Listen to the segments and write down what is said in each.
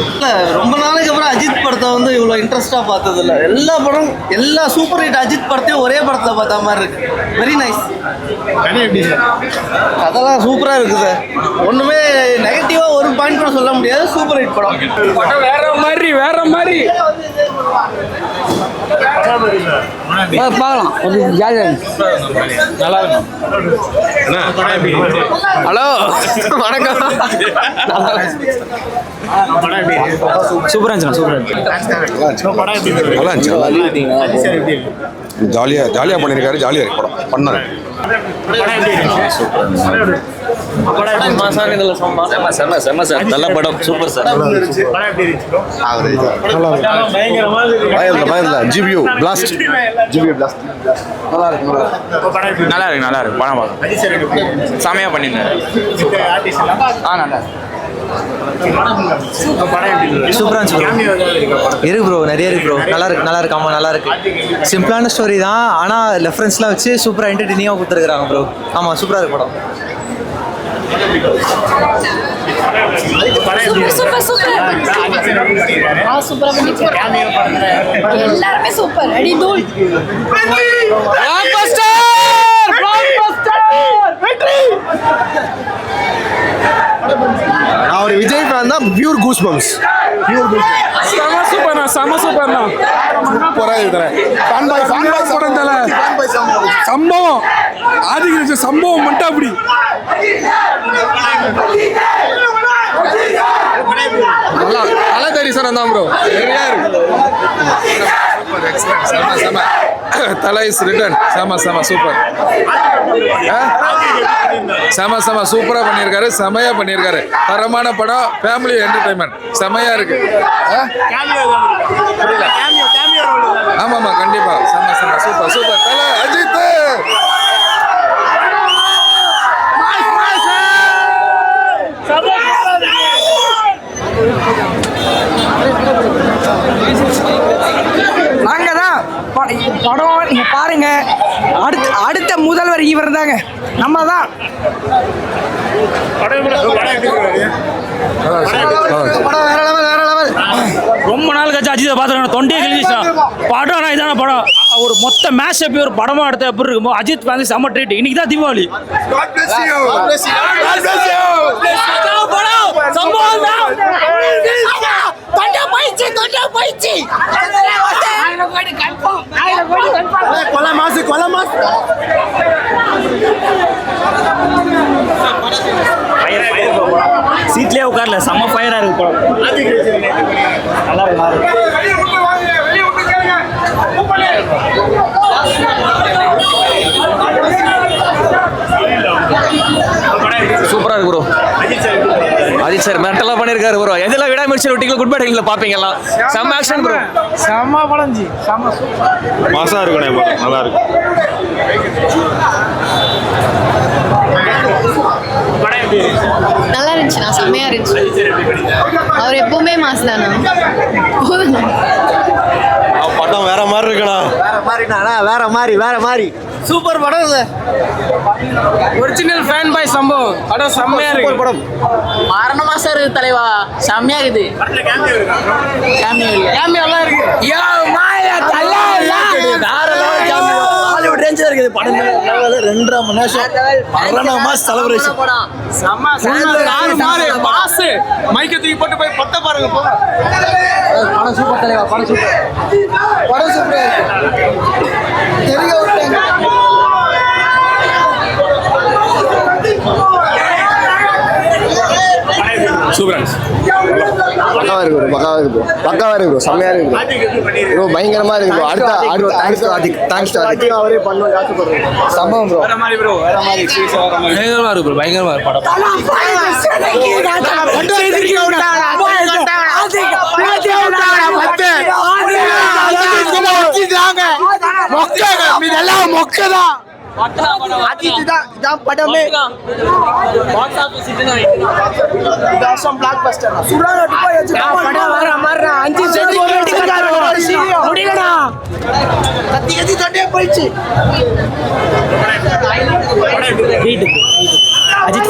இல்லை ரொம்ப நாளைக்கு அப்புறம் அஜித் படத்தை வந்து இவ்வளோ இன்ட்ரெஸ்டாக பார்த்ததில்ல. எல்லா படம் எல்லா சூப்பர் ஹிட் அஜித் படத்தையும் ஒரே படத்தில் பார்த்த மாதிரி இருக்கு. Very nice. அதெல்லாம் சூப்பராக இருக்குது சார். ஒன்றுமே நெகட்டிவாக ஒரு பாயிண்ட் கூட சொல்ல முடியாது. சூப்பர் ஹிட் படம். வேற மாதிரி பார்க்கலாம். நல்லா இருக்கும். ஹலோ வணக்கம். சூப்பரா ஜாலியா பண்ணிருக்காரு. ஜாலியா இருக்கு படம். பண்ணாரு நல்ல படம். Super sir. ஜிபியூ பிளாஸ்ட் நல்லா இருக்கு படம் பார்க்க செமையா பண்ணிருந்தாரு. நல்லா சூப்பரா இருக்கு ப்ரோ. நிறைய இருக்கு ப்ரோ. நல்லா இருக்கு. ஆமா நல்லா இருக்கு. சிம்பிளான ஸ்டோரி தான், ஆனா ரெஃபரன்ஸ்லாம் வச்சு சூப்பரா என்டர்டெய்னிங்கா கொடுத்துருக்காங்க ப்ரோ. ஆமா சூப்பரா இருக்கு படம். எல்லாருமே சூப்பர். அடி தூள். நான் ஒரு விஜய் ஃபேன் தான். Pure goosebumps. சம்பவம் ஆதிக்க சம்பவம் மட்டும் அப்படி நல்லா தரிசனம் தான் ப்ரோ. நிறையா இருக்கு. தலை இஸ் ரிட்டர்ன். சூப்பர். சூப்பரா பண்ணியிருக்காரு. செமையா பண்ணியிருக்காரு. தரமான படம். Family entertainment. செமையா இருக்கு. ஆமாமா கண்டிப்பா. சூப்பர். தலை அஜித். நாங்கதான் படம் நீங்க பாருங்க. அடுத்த முதல்வர் இவர் தாங்க. நம்ம தான். ரொம்ப நாள் கழிச்சு அஜித்தை பார்த்துருக்கேன். தொண்டையை கிழிஞ்சிச்சான் படம். ஆனால் இதான படம். ஒரு மொத்த மேட்ச் அப்படி ஒரு படமாக எடுத்த எப்படி இருக்குமோ அஜித் வந்து செம்ம ட்ரீட். இன்னைக்கு தான் தீபாவளி. சீட்லயே உட்கார்ல. செம்ம ஃபயரா இருக்கு படம். சூப்பரா இருக்கு ப்ரோ. அஜித் சார் மென்டலா பண்ணிருக்காரு ப்ரோ. எதெல்லாம் விடாமுயற்சி ரொட்டிகள் குட் பேட் பாப்பீங்களா? செம்ம ஆக்ஷன் ப்ரோ. செம்ம படம் ஜி. மாசா இருக்கும். நல்லா இருக்கு. நல்லா இருந்துச்சுண்ணா. செம்மையா இருந்துச்சு. அவர் எப்பவுமே மாஸ் தானா. படம் வேற மாதிரி இருக்குண்ணா. வேற மாதிரி சூப்பர் படம் சார். ஒரிஜினல் ஃபேன் பாய் சம்பவம். படம் செம்மையா இருக்கு. படம் மரணமா சார் இருக்கு தலைவா. செம்மையா இருக்குது. கேமியோலாம் இருக்கு. யோ மாயா தலா வேற லெவல் கேமியோ. ஹாலிவுட் ரேஞ்சில இருக்குது படம். 2.5 மணி நேரம் மரணமா செலிப்ரேஷன். பாஸ் மைக்க தூக்கி போட்டு போய் பத்த பாருங்க. படம் சூப்பர் தலைவா. படம் சூப்பரா இருக்கு. தெரிய விட்டாங்க. பக்காவா இருக்கு. செம்மையா இருக்கு. பயங்கரமா இருக்கு. அவரே சம்பவம் ப்ரோ. பயங்கரமா இருக்கு படம். படமே அஜித்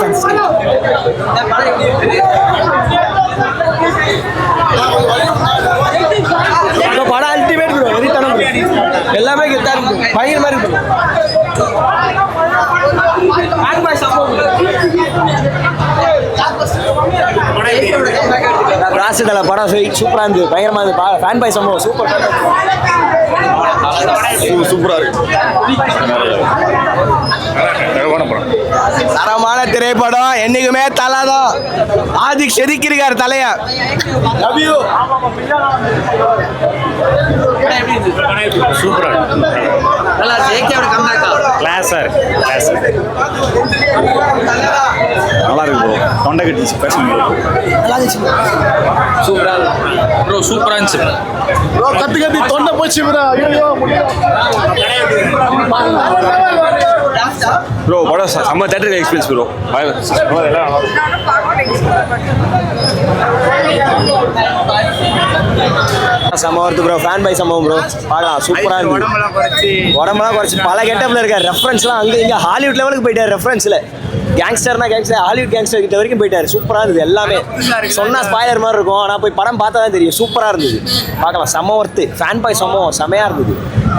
மாசு தலை படம் சூப்பரா இருந்தது, பயங்கரமா இருந்தது. ஃபேன் பாய் சம்பவம் சூப்பர். சூப்பரா இருக்கு. தரமான திரைப்படம், என்னைக்குமே தலாதான். ஆதிக் செதுக்கிருக்காரு தலைய. சூப்பரா நல்லா ஜேகேவோட கம்பேக்கா கிளாஸா இருக்கு. நல்லா இருக்கு ப்ரோ. தொண்டை கட்டிச்சு பேசுங்க. சூப்பரா ப்ரோ, சூப்பரா இருந்துச்சு ப்ரோ. கத்தி கத்தி தொண்டை போச்சு ப்ரோ. ஐயோ ப்ரோ. படம் செம்ம தேட்டர் எக்ஸ்பீரியன்ஸ் ப்ரோ. சம்பவம் ப்ரோ, ஃபேன் பாய் சம்பவம் ப்ரோ. பார்க்கலாம், சூப்பரா இருக்கு. உடம்பெல்லாம் குறைச்சி பல கெட்டப்ல இருக்காரு. ரெஃபரன்ஸ்லாம் அங்கே இங்கே ஹாலிவுட் லெவலுக்கு போயிட்டாரு. ரெஃபரன்ஸ்ல கேங்ஸ்டர்னா கேங்ஸ்டர், ஹாலிவுட் கேங்ஸ்டர் கிட்ட வரைக்கும் போயிட்டாரு. சூப்பரா இருந்தது எல்லாமே. சொன்னா ஸ்பாய்லர் மாதிரி இருக்கும், ஆனால் போய் படம் பார்த்தா தான் தெரியும். சூப்பரா இருந்தது, பார்க்கலாம். செம்ம ஒர்த்து. ஃபேன் பாய் சம்பவம் செமையா இருந்தது.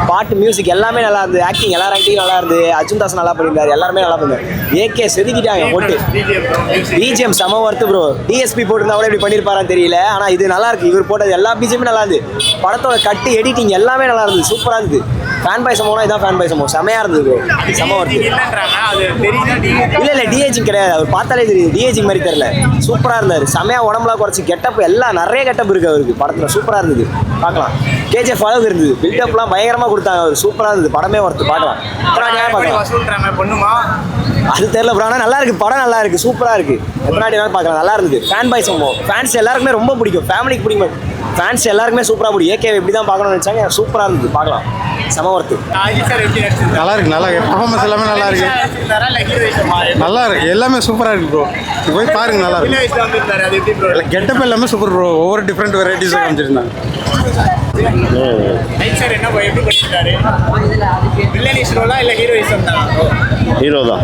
பாட்டு, மியூசிக் எல்லாமே நல்லா இருந்தது. ஆக்டிங், எல்லாரும் ஆக்டிங் நல்லா இருந்தது. அர்ஜுன் தாஸ் நல்லா பண்ணியிருந்தாரு, எல்லாருமே நல்லா பண்ணிருந்தாரு. ஏகே செதுக்கிட்டாங்க போட்டு. பிஜிஎம் செம ஒர்த்து ப்ரோ. டிஎஸ்பி போட்டிருந்தா கூட இப்படி பண்ணியிருப்பாரான்னு தெரியல, ஆனால் இது நல்லா இருக்கு. இவர் போட்டது எல்லா பிஜிஎம்மே நல்லா இருந்தது. படத்தோட கட்டு, எடிட்டிங் எல்லாமே நல்லா இருந்தது. சூப்பரா இருந்தது. ஃபேன் பாய் சம்பவம்னா இதான் ஃபேன் பாய் சம்பவம். செமையா இருந்தது ப்ரோ. செம ஒர்த்து. இல்ல டிஏஜிங் கிடையாது, அவர் பார்த்தாலே தெரியுது. டிஏஜிங் மாதிரி தெரியல. சூப்பரா இருந்தாரு. செமையா உடம்புலாம் குறைச்சி கெட்டப் எல்லாம் நிறைய கெட்டப் இருக்கு அவருக்கு படத்துல. சூப்பரா இருந்தது, பார்க்கலாம். கேஜிஎஃப் அளவுக்கு இருந்தது. பில்டப்லாம் பயங்கரமா கொடுத்தாங்க அவர். சூப்பரா இருந்தது, படமே ஒர்த்து. பார்க்கலாம். அது தெரியல ப்ரோ, ஆனால் நல்லா இருக்கு. படம் நல்லா இருக்கு, சூப்பரா இருக்கு. எத்தனாடி வேணாலும் பார்க்கலாம், நல்லா இருந்தது. ஃபேன் பாய் சம்பவம் ஃபேன்ஸ் எல்லாருக்குமே ரொம்ப பிடிக்கும். ஃபேமிலிக்கு பிடிக்கும். ஃபேன்ஸ் எல்லாருக்குமே சூப்பரா பிடிக்கும். ஏகே இப்படி தான் பார்க்கணும்னு நினைச்சாங்க. சூப்பரா இருந்தது, பார்க்கலாம். செம ஒர்த்து. நல்லா இருக்கு. நல்லா இருக்கு. பர்ஃபார்மன்ஸ் எல்லாமே நல்லா இருக்கு. நல்லா இருக்கு. எல்லாமே சூப்பரா இருக்கு ப்ரோ. போய் பாருங்க, நல்லா இருக்கு. கெட்டப் எல்லாமே சூப்பர் ப்ரோ. ஒவ்வொரு டிஃப்ரெண்ட் வெரைட்டிஸாக காமிச்சிருந்தாங்க. ஹீரோ தான்.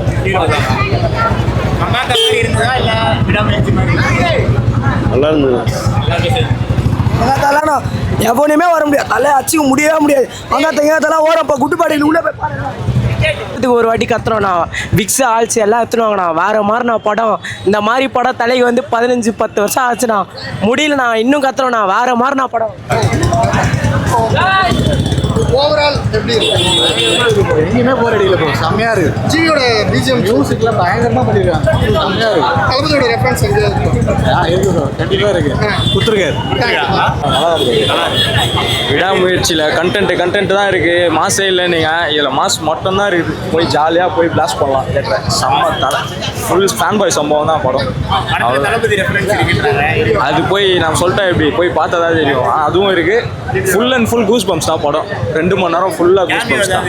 நல்லா இருந்தது. மங்காத்தாலாம் எவனையுமே வர முடியாது, தலை அச்சிக்க முடியவே முடியாது. மங்காத்தெல்லாம் ஓரப்போ குட்டுப்பாடியில் உள்ள போய் ஒரு வாட்டி கத்துறோண்ணா. விக்ஸ் ஆல்ஸ் எல்லாம் எடுத்துருவாங்கண்ணா. வேறு மாதிரிண்ணா படம். இந்த மாதிரி படம் தலைக்கு வந்து 15-10 வருஷம் ஆச்சுண்ணா. முடியலண்ணா, இன்னும் கத்துறோண்ணா. வேறு மாதிரிண்ணா படம். ஓவரால் எப்படி இருக்கு? எங்கேயுமே போர் அடிக்கல ப்ரோ. செம்மையா இருக்கு. ஜிவியோட பிஜிஎம் மியூசிக்லாம் பயங்கரமா பண்ணிருக்காங்க. செம்மையா இருக்கு. தளபதியோட ரெஃபரன்ஸ் எங்க இருக்கு? இருக்கு ப்ரோ, கண்டிப்பா இருக்கு. குத்துருக்காரு. விடாமுயற்சியில் கண்டென்ட் தான் இருக்கு. மாசே இல்லை நீங்கள் இதில் மாஸ் மட்டும் தான் இருக்குது. போய் ஜாலியாக போய் பிளாஸ்ட் பண்ணலாம். கேட்டேன் செம்ம தலை. ஃபுல் ஃபேன் பாய் சம்பவம் தான் படம். அது போய் நான் சொல்லிட்டேன், எப்படி போய் பார்த்தா தான் தெரியும். அதுவும் இருக்கு. Full and full goosebumps தான் படம். 2 மணி நேரம் ஃபுல்லாக கூஸ் பம்ப்ஸ் தான்.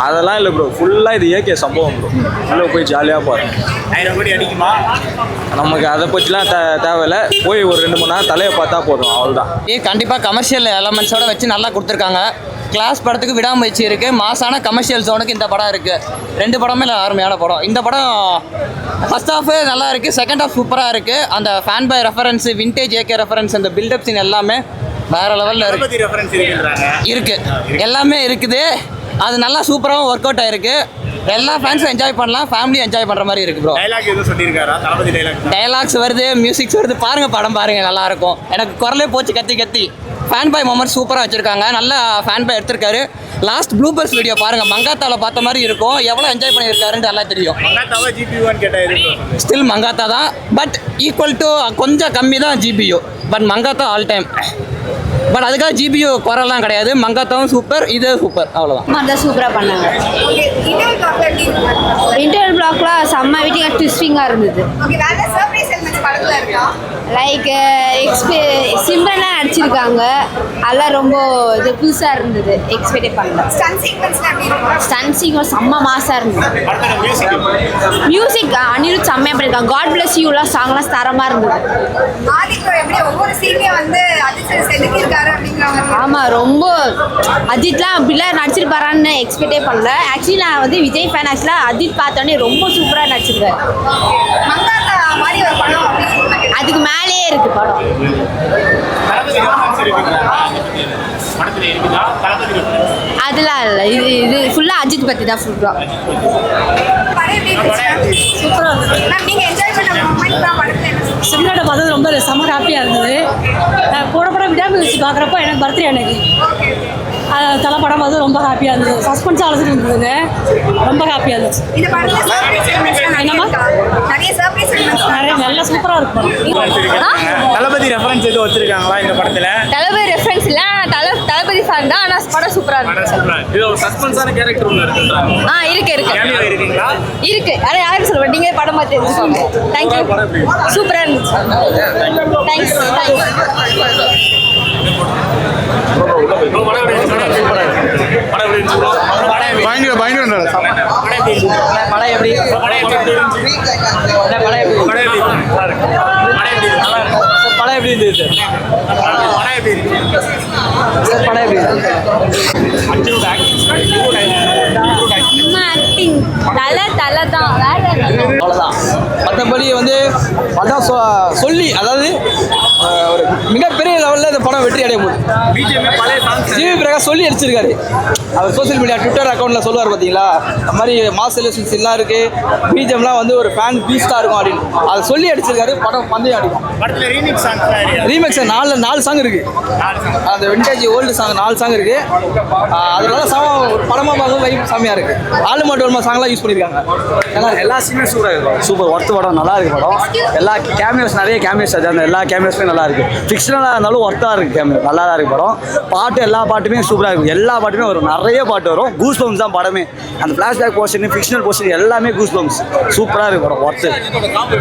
அதெல்லாம் இல்லை ப்ரோ, ஃபுல்லாக இது ஏகே சம்பவம் ப்ரோ. ஃபுல்லாக போய் ஜாலியாக பாருங்க. நமக்கு அதை பற்றிலாம் தேவையில்லை. போய் ஒரு 2 மணி நேரம் தலையை பார்த்தா போதும், அவ்வளோதான். கண்டிப்பாக கமர்ஷியல் எலமெண்ட்ஸோட வச்சு நல்லா கொடுத்துருக்காங்க. கிளாஸ் படத்துக்கு விடாமுயற்சி இருக்குது. மாசான கமர்ஷியல் ஜோனுக்கு இந்த படம் இருக்குது. 2 படமே அருமையான படம். இந்த படம் ஃபர்ஸ்ட் ஹாஃபு நல்லா இருக்குது, செகண்ட் ஹாஃப் சூப்பராக இருக்குது. அந்த fan boy reference, vintage AK reference, அந்த பில்டப் சீன் எல்லாமே வேறு லெவலில் இருக்குது. எல்லாமே இருக்குது. அது நல்லா சூப்பராகவும் ஒர்க் அவுட் ஆயிருக்கு. எல்லா ஃபேன்ஸும் என்ஜாய் பண்ணலாம். ஃபேமிலியும் என்ஜாய் பண்ணுற மாதிரி இருக்குது ப்ரோ. டைலாக்ஸ் வருது, மியூசிக்ஸ் வருது. பாருங்கள், படம் பாருங்கள், நல்லாயிருக்கும். எனக்கு குரலே போச்சு கத்தி கத்தி. ஃபேன் பாய் மொமெண்ட் சூப்பராக வச்சுருக்காங்க. நல்லா ஃபேன் பாய் எடுத்திருக்காரு. லாஸ்ட் ப்ளூபர்ஸ் வீடியோ பாருங்கள், மங்காத்தாவில் பார்த்த மாதிரி இருக்கும். எவ்வளோ என்ஜாய் பண்ணியிருக்காருன்னு எல்லாம் தெரியும். ஸ்டில் மங்காத்தா தான், பட் ஈக்குவல் டு கொஞ்சம் கம்மி தான் GPU. But Mankatha all time. But அதுக்காக ஜிபியு குறையெல்லாம் கிடையாது. மங்காத்தாவும் சூப்பர், இதே சூப்பர், அவ்வளோதான். அதான் சூப்பராக பண்ணாங்க. இன்டர்வல் பிளாக்லாம் செம்ம வீட்டிங் ட்விஸ்டிங்காக இருந்தது. லைக் சிம்ரன்லாம் நடிச்சிருக்காங்க. அதெல்லாம் ரொம்ப இது புதுசாக இருந்தது. எக்ஸ்பெக்டே பண்ணல. ஸ்டன் சீக்வன்ஸ் செம்ம மாசாக இருந்தது. மியூசிக் அனிருத் செம்மையாக பண்ணியிருக்காங்க. காட் பிளஸ் யூலாம் சாங்லாம் தரமாக இருந்தது. ஆமாம், ரொம்ப அஜித்லாம் அப்படிலாம் நடிச்சிருப்பாரான்னு எக்ஸ்பெக்டே பண்ணல. ஆக்சுவலி நான் வந்து விஜய் ஃபேன். ஆக்சுவலாக அஜித் பார்த்தோன்னே ரொம்ப சூப்பராக நடிச்சிருக்காரு. அதுக்கு மேலேயே இருக்கு படம். அதெல்லாம் இல்லை, இது ஃபுல்லாக அஜித் பற்றி தான் ஃபுல்லாக. சூப்பராக இருந்தது. சிம்ரனை பார்த்தது ரொம்ப செம்ம ஹாப்பியாக இருந்தது. போட விடாமுயற்சி பார்க்குறப்போ எனக்கு பர்த்டே அன்னைக்கு தலை படம் பார்த்து ரொம்ப ஹாப்பியாக இருந்தது. சஸ்பென்ஸாக அழைச்சிட்டு இருந்ததுங்க, ரொம்ப ஹாப்பியாக இருந்துச்சு. என்னம்மா நிறைய நல்லா சூப்பராக இருக்கும். தளபதி ரெஃபரன்ஸ் எதுவும் வச்சிருக்காங்களா இந்த படத்துல? தளபதி ரெஃபரன்ஸ் இல்லை, தளபதி ஃபேன் தான். ஆனால் படம் சூப்பராக இருந்துச்சு. இது ஒரு சஸ்பென்ஸான கேரக்டர் ஒன்று இருக்குன்றாங்க. இருக்கு இருக்குங்களா? இருக்கு. ஆனால் யாருக்கு சொல்லுவேன், நீங்கள் படம் பார்த்து தெரிஞ்சுக்கோங்க. தேங்க்யூ. சூப்பராக இருந்துச்சு. தேங்க்ஸ். பயங்கர பயங்கர படம் எப்படி இருந்தது சார்? படம் எப்படி ஆக்டிங் தலை தான், அவ்வளோதான். மற்றபடி வந்து அதான் சொல்லி, அதாவது ஒரு மிகப்பெரிய லெவலில் இந்த படம் வெற்றி அடைய முடியும். ஜிவி பிரகாஷ் சொல்லி அடிச்சிருக்காரு. அவர் சோசியல் மீடியா ட்விட்டர் அக்கௌண்ட்டில் சொல்லுவார் பார்த்தீங்களா, அந்த மாதிரி மாஸ் செலிப்ரேஷன்ஸ் எல்லாம் இருக்குது, பிஜிஎம்லாம் வந்து ஒரு ஃபேன் பீஸ்டாக இருக்கும் அப்படின்னு அதை சொல்லி அடிச்சிருக்காரு. படம் பந்தயம் அடிக்கும். ரீமேக்ஸ் 4 சாங் இருக்குது. அந்த விண்டேஜ் ஓல்டு சாங் 4 சாங் இருக்குது. அதனால ஒரு படமாக பார்க்கும் வைப் செம்மையாக இருக்குது. ஆளு மாட்டோல்மா சாங்லாம் யூஸ் பண்ணியிருக்காங்க. எல்லா சீனுமே சூப்பராக இருக்கும். சூப்பர் ஒர்த்து படம், நல்லா இருக்கு படம். எல்லா கேமியோஸ், நிறைய கேமியோஸ் அது, அந்த எல்லா கேமியோஸுமே நல்லா இருக்கு. ஃபிக்ஷனலாக இருந்தாலும் ஒர்த்தாக இருக்கு கேமியோ, நல்லா தான் இருக்கு படம். பாட்டு எல்லா பாட்டுமே சூப்பராக இருக்கும். எல்லா பாட்டுமே வரும், நிறைய பாட்டு வரும். கூஸ் பம்ப்ஸ் தான் படமே. அந்த ஃப்ளாஷ்பேக் போர்ஷன், ஃபிக்ஷனல் போர்ஷன் எல்லாமே கூஸ் பம்ப்ஸ். சூப்பராக இருக்கு படம், ஒர்த்து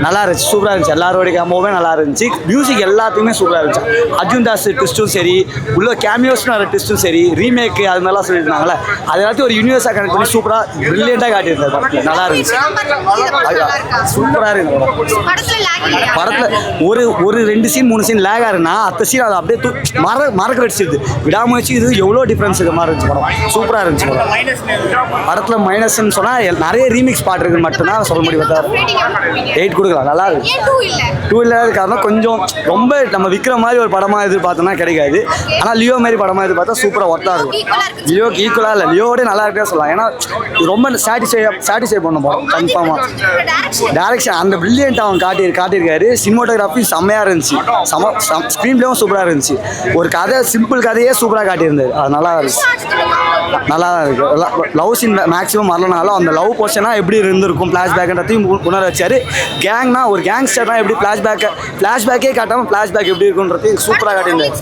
நல்லா இருந்துச்சு, சூப்பராக இருந்துச்சு. எல்லாரோடைய கேமோவே நல்லா இருந்துச்சு. மியூசிக் எல்லாத்துக்குமே சூப்பராக இருந்துச்சு. அர்ஜுன் தாஸ் ட்விஸ்ட்டும் சரி, உள்ள கேமியோஸ்னு வர ட்விஸ்ட்டும் சரி, ரீமேக் அது மாதிரிலாம் சொல்லியிருந்தாங்களே, அது எல்லாத்தையும் ஒரு யூனிவர்ஸாக கனெக்ட் பண்ணி சூப்பராக பிரில்லியண்டாக காட்டியிருந்தார் படத்தில். நல்லா இருந்துச்சு, சூப்பராக இருக்கு படத்தில். ஒரு 2 சீன் 3 சீன் லேக் ஆகுனா அத்த சீன் அதை அப்படியே மறக்க வச்சிருது. விடாமுயற்சி இது எவ்வளோ டிஃப்ரென்ஸ் இது மாதிரி இருந்துச்சு படம். சூப்பராக இருந்துச்சு படம். படத்தில் மைனஸ்ன்னு சொன்னால் நிறைய ரீமிக்ஸ் பாட்டு இருக்குன்னு மட்டும்தான் சொல்ல முடியும். 8 கொடுக்கலாம், நல்லா இருக்கு. 2 இல்லாத காரணம் கொஞ்சம் ரொம்ப நம்ம விற்கிற மாதிரி ஒரு படமாக எதிர்பார்த்தோம்னா கிடைக்காது. ஆனால் லியோ மாதிரி படமாக எதிர்பார்த்தா சூப்பராக ஒர்த்தாக இருக்கும். லியோக்கு ஈக்குவலாக இல்லை, லியோவோட நல்லா இருக்கே சொல்லலாம். ஏன்னா ரொம்ப சாட்டிஸ்ஃபை பண்ணும் படம் கன்ஃபார்மாக. டேரக்ஷன் அந்த பிரில்லியன்ட் அவன் காட்டியிருக்காரு. சினிமாட்டோகிராஃபி செம்மையாக இருந்துச்சு. ஸ்க்ரீன் பிளேவும் சூப்பராக இருந்துச்சு. ஒரு கதை, சிம்பிள் கதையே சூப்பராக காட்டியிருந்தாரு. அது நல்லா இருந்துச்சு, நல்லா தான் இருக்குது. லவ் சீன் மேக்ஸிமம் வரலனாலும் அந்த லவ் போர்ஷனாக எப்படி இருந்திருக்கும் ஃப்ளாஷ்பேக்ன்றதையும் உணர வச்சார். கேங்னா ஒரு கேங்ஸ்டர்னா எப்படி ஃப்ளாஷ்பேக்கே காட்டாமல் ஃப்ளாஷ்பேக் எப்படி இருக்குன்றதையும் சூப்பராக காட்டியிருந்தார்.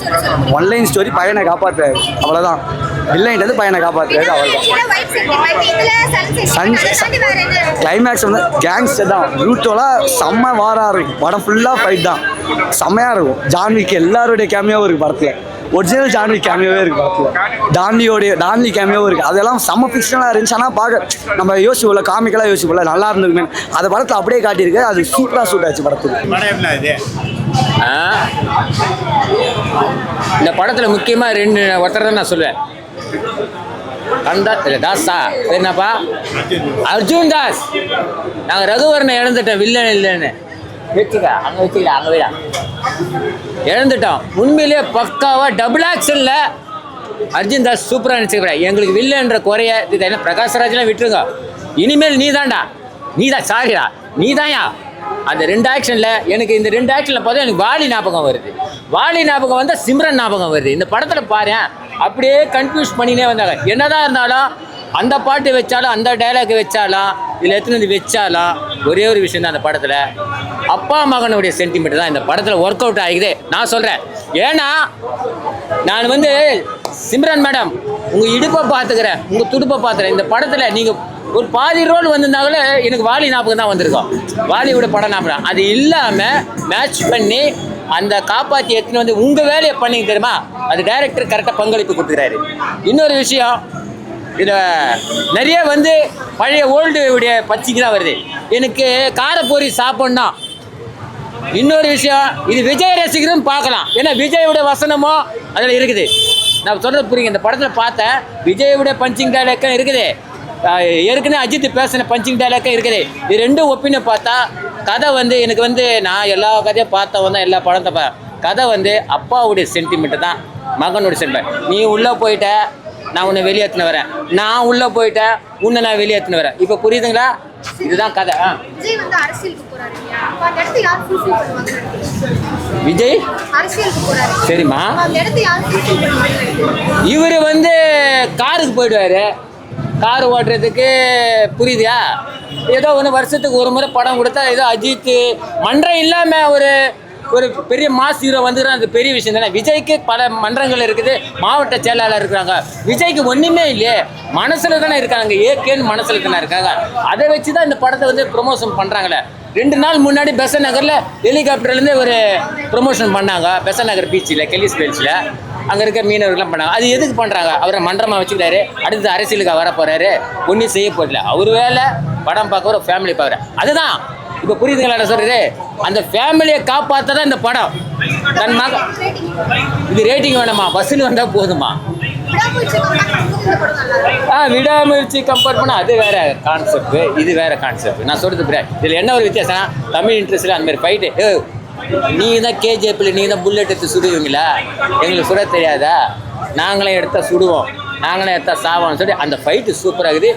ஒன்லைன் ஸ்டோரி, பையனை காப்பாற்றுறாரு, அவ்வளோதான். வில்லைன்றது பையனை காப்பாற்றுறாரு, அவ்வளோதான். கிளைமேக்ஸ் வந்து கேங்ஸ்டர் தான், ப்ரூட்டோலாம் செம்ம வாராக இருக்கும். படம் ஃபுல்லாக ஃபைட் தான், செம்மையாக இருக்கும். ஜான்விக்கு எல்லாருடைய கேமியாவும் இருக்குது படத்தில். ஒரிஜினல் ஜான்வி கேமியோவே இருக்குது படத்தில். டான்லி கேமியோவும் இருக்குது. அதெல்லாம் செம்ம ஃபிக்ஷனலாக இருந்துச்சு. ஆனால் பார்க்க நம்ம யோசிப்போம்ல, காமிக்கலாக யோசிப்போம்ல, நல்லா இருந்திருக்குமே. அந்த படத்தில் அப்படியே காட்டியிருக்கு. அது சூப்பராக சூட் ஆச்சு படத்துக்கு. இந்த படத்தில் முக்கியமாக ஒருத்தர் தான் நான் சொல்லுவேன். தாஸா என்னப்பா, அர்ஜுன் தாஸ். நாங்கள் ரகுவரனை இழந்துட்டோம், வில்லன் இல்லைன்னு அங்கே விடா இழந்துட்டோம். உண்மையிலேயே பக்காவாக டபுள் ஆக்ஷனில் அர்ஜுன் தாஸ் சூப்பராக நினச்சிக்கிறேன். எங்களுக்கு வில்லன்ற குறைய என்ன பிரகாஷ்ராஜ்லாம் விட்டுருங்க. இனிமேல் நீ தான் சாரிடா, நீ தான்யா. அந்த 2 ஆக்ஷனில் எனக்கு இந்த 2 ஆக்ஷனில் பார்த்தா எனக்கு வாலி ஞாபகம் வருது. வாலி ஞாபகம் வந்தால் சிம்ரன் ஞாபகம் வருது. இந்த படத்தில் பாரு, அப்படியே கன்ஃபியூஸ் பண்ணினே வந்தாங்க. என்னதான் இருந்தாலும் அந்த பாட்டு வச்சாலும், அந்த டைலாக் வச்சாலும், இதில் எத்தனை வச்சாலும் ஒரே ஒரு விஷயம் தான், அந்த படத்தில் அப்பா மகனுடைய சென்டிமெண்ட் தான் இந்த படத்தில் ஒர்க் அவுட் ஆகிக்குது. நான் சொல்கிறேன், ஏன்னா நான் வந்து சிம்ரன் மேடம் உங்கள் இடுப்பை பார்த்துக்கிறேன், உங்கள் துடுப்பை பார்த்துக்கிறேன். இந்த படத்தில் நீங்கள் ஒரு பாதி ரோல் வந்திருந்தாங்களே எனக்கு வாலி ஞாபகம் தான் வந்திருக்கோம். வாலியோட படம் ஞாபகம். அது இல்லாமல் மேட்ச் பண்ணி அந்த காப்பாற்றி எடுத்துன்னு வந்து உங்கள் வேலையை பண்ணிங்க தெரியுமா, அது டைரக்டர் கரெக்டாக பங்களிப்பு கொடுத்துக்கிறாரு. இன்னொரு விஷயம், இதில் நிறைய வந்து பழைய ஓல்டு உடைய பச்சிக்கு தான் வருது. எனக்கு காரப்பொரி சாப்பிட்னா. இன்னொரு விஷயம், இது விஜய் ரசிகரும் பார்க்கலாம். ஏன்னா விஜயோட வசனமோ அதில் இருக்குது. நான் சொல்கிறது புரியுங்க. இந்த படத்தில் பார்த்தேன், விஜயோட பஞ்சிங் டைலாக்கும் இருக்குது, ஏற்கனவே அஜித் பேசின பஞ்சிங் டைலாக்கும் இருக்குது. இது ரெண்டும் ஒப்பின்னு பார்த்தா கதை வந்து எனக்கு வந்து நான் எல்லா கதையும் பார்த்தவன் தான், எல்லா படத்தை கதை வந்து அப்பாவுடைய சென்டிமெண்ட்டு தான் மகனோட செல்வன். நீ உள்ளே போயிட்ட, நான் உன்னை வெளியேற்றின வரேன், நான் உள்ளே போயிட்டேன், உன்னை நான் வெளியேற்றின வரேன். இப்போ புரியுதுங்களா? இதுதான் கதை. விஜய் வந்து அரசியலுக்கு போறாரு இல்லையா? அப்ப அந்த இடத்தை யார் ஃபுல்ஃபில் பண்ணுவாங்க? விஜய் அரசியலுக்கு போறாரு. சரிம்மா. அந்த இடத்தை யார் ஃபுல்ஃபில் பண்ணுவாங்க? இவர் வந்து காருக்கு போயிடுவாரு. கார் ஓட்டுறதுக்கு புரியுதா? ஏதோ ஒன்று வருஷத்துக்கு ஒரு முறை படம் கொடுத்தா ஏதோ அஜித் மன்றம் இல்லாமல் ஒரு பெரிய மாஸ் ஹீரோ வந்துடுறோம். அது பெரிய விஷயம் தானே. விஜய்க்கு பல மன்றங்கள் இருக்குது, மாவட்ட செயலாளர் இருக்கிறாங்க. விஜய்க்கு ஒன்றுமே இல்லையே, மனசில் தானே இருக்காங்க, ஏகேன்னு மனசில் தானே இருக்காங்க. அதை வச்சு தான் இந்த படத்தை வந்து ப்ரொமோஷன் பண்ணுறாங்களே. 2 நாள் முன்னாடி பெசன் நகரில் ஹெலிகாப்டர்லேருந்து ஒரு ப்ரொமோஷன் பண்ணாங்க. பெசன் நகர் பீச்சில், கெலிஸ் பீச்சில் அங்கே இருக்க மீனவர்கள்லாம் பண்ணாங்க. அது எதுக்கு பண்ணுறாங்க? அவரை மன்றமாக வச்சுக்கிறாரு, அடுத்து அரசியலுக்கு வர போகிறாரு, ஒன்றும் செய்ய போதில்லை. அவர் வேலை படம் பார்க்க ஒரு ஃபேமிலி பார்க்குறேன். அதுதான் இப்போ புரியுதுங்களா நான் சொல்கிறது? அந்த ஃபேமிலியை காப்பாற்ற தான் இந்த படம். தன் மக இது ரேட்டிங் வேணாமா, வசூல் வந்தால் போதுமா? விடாமுயற்சி கம்பேர் பண்ணால் அது வேற கான்செப்ட், இது வேற கான்செப்ட். நான் சொல்கிறது புரியாது. இதில் என்ன ஒரு வித்தியாசம்னா, தமிழ் இன்ட்ரெஸ்ட்டில் அந்த மாதிரி ஃபைட்டு, நீங்கள் தான் கேஜிஎஃப்பில் நீங்கள் தான் புல்லட் எடுத்து சுடுவீங்களா, எங்களுக்கு சுட தெரியாதா, நாங்களே எடுத்தால் சுடுவோம், நாங்களே எடுத்தால் சாவோம்னு சொல்லி அந்த ஃபைட்டு சூப்பராக இருக்குது.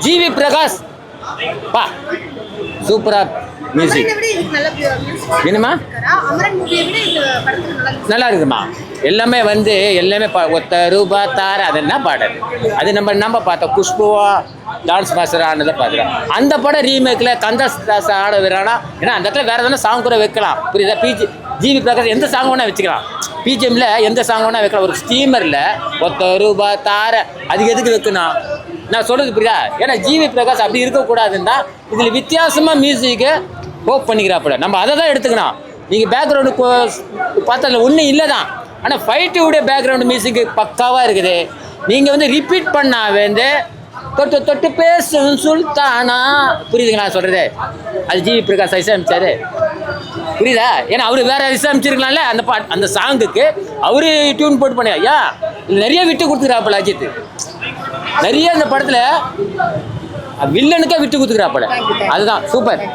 ஜிவி பிரகாஷ் பா சூப்பராக மியூசிக். என்னம்மா நல்லா இருக்குமா? எல்லாமே வந்து எல்லாமே ₹1 தார அது என்ன பாடல், அது நம்ம பார்த்தோம். குஷ்புவா டான்ஸ் மாஸ்டர் ஆனதை பார்க்குறோம். அந்த படம் ரீமேக்கில் கந்ததாஸ் ஆட விரானா, ஏன்னா அந்த இடத்துல வேறு எதனா சாங் கூட வைக்கலாம். புரியுதா? ஜிவி பிரகாஷ் எந்த சாங் வேணால் வச்சுக்கலாம். பிஜிஎம்ல எந்த சாங் வேணால் வைக்கலாம். ஒரு ஸ்டீமரில் ₹1 தார அதுக்கு எதுக்கு வைக்கணும்? நான் சொல்கிறது புரியுதா? ஏன்னா ஜிவி பிரகாஷ் அப்படி இருக்கக்கூடாதுன்னா இதில் வித்தியாசமாக மியூசிக்கு ஹோப் பண்ணிக்கிறாப்புல. நம்ம அதை தான் எடுத்துக்கணும். நீங்கள் பேக்ரவுண்டு பார்த்தா ஒன்றும் இல்லை தான், ஆனால் ஃபைட்டுடைய பேக்ரவுண்டு மியூசிக்கு பக்காவாக இருக்குது. நீங்கள் வந்து ரிப்பீட் பண்ணா வந்து தொட்டு தொட்டு பேசும் சுல்தானா, புரியுதுங்களா சொல்கிறது? அது ஜிவி பிரகாஷ் இசையமைச்சாரு, புரியுதா? ஏன்னா அவர் வேற இசையமைச்சிருக்கலாம்ல அந்த அந்த சாங்குக்கு. அவரு டியூன் போட்டு பண்ணி ஐயா நிறைய விட்டு கொடுத்துக்கிறாப்புல அஜித். நிறைய இந்த படத்தில் வில்லனுக்கே விட்டு கொடுத்துக்கிறாப்புல. அதுதான் சூப்பர்.